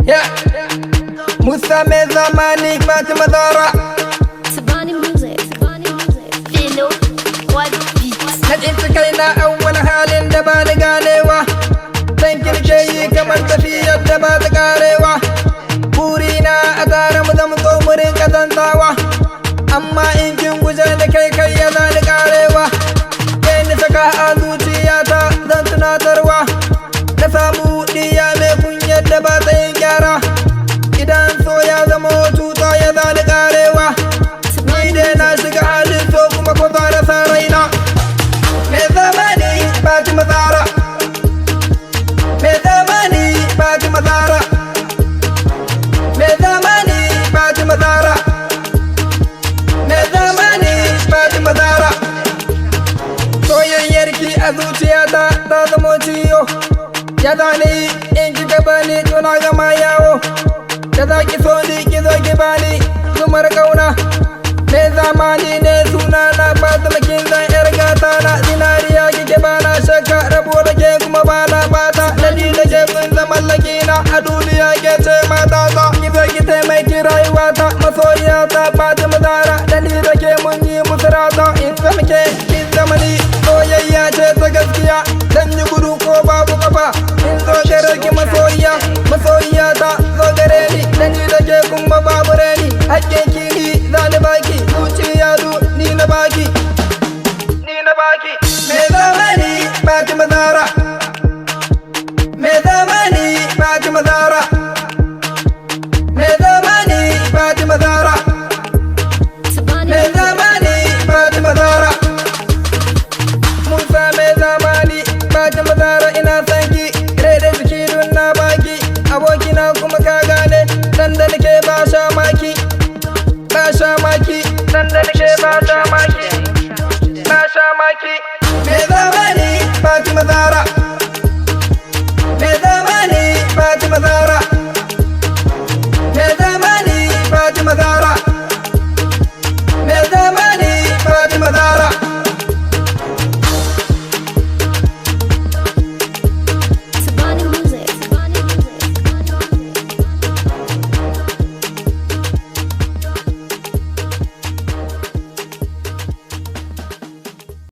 Yeah, Musa mai zamani Fatima Zahra. Sabani music, Philo, what beats. Na tsinci kaina a wani halin da ba ni ganewa, zan kirke yi kamar tafiyar da ba ta karewa. Burina a tare mu zama so mu rinka zantawa, amma in kin guje da kai ya za ni karewa. Ke ni saka a zuciyata zan tunatarwa, na samu diya mai kunyar da ba ta yin gyara. Idan so ya zama cuta ya za ni karewa, ni dai na shiga halin so kuma ko za na sa raina. Mai zamani Fatima Zahra, mai zamani Fatima Zahra, mai zamani Fatima Zahra, mai zamani Fatima Zahra. Soyayyarki a zuciyata ta zama ciwo, ya zane in ki gaba ni tuna gama yawo. Da za ki so ni ki zo ki bani zumar kauna. Mai zamani ne suna na Fatima kin zan yar gata na. Zinariya kike bana shakka, rabo da ke kuma bana bata. Da ni da ke kun zama lakina a duniya ke ce matata. Ki zo ki taimaki rayuwata, masoyiyata Fatima Zahra. Da ni da ke mun yi musurata, in zama ke kin zama ni. Soyayya ce ta gaskiya, zan yi gudu ko babu kafa. In zo gare ki masoyiyata zo gare ni. Da ni da ke kuma babu reni, hakkin ki ni za ni baki. Zuciya ni na baki, ni na baki. Mai zamani Fatima Zahra, mai zamani Fatima Zahra, mai zamani Fatima Zahra, mai zamani Fatima Zahra. Musa mai zamani Fatima Zahra, ina son ki, rai da jiki dun na baki. Abokina kuma ka gane, dan da nake ba sha maki, ba sha maki, dan da nake ba sha maki, ba sha maki. Mai zamani Fatima Zahra, mai zamani Fatima Zahra,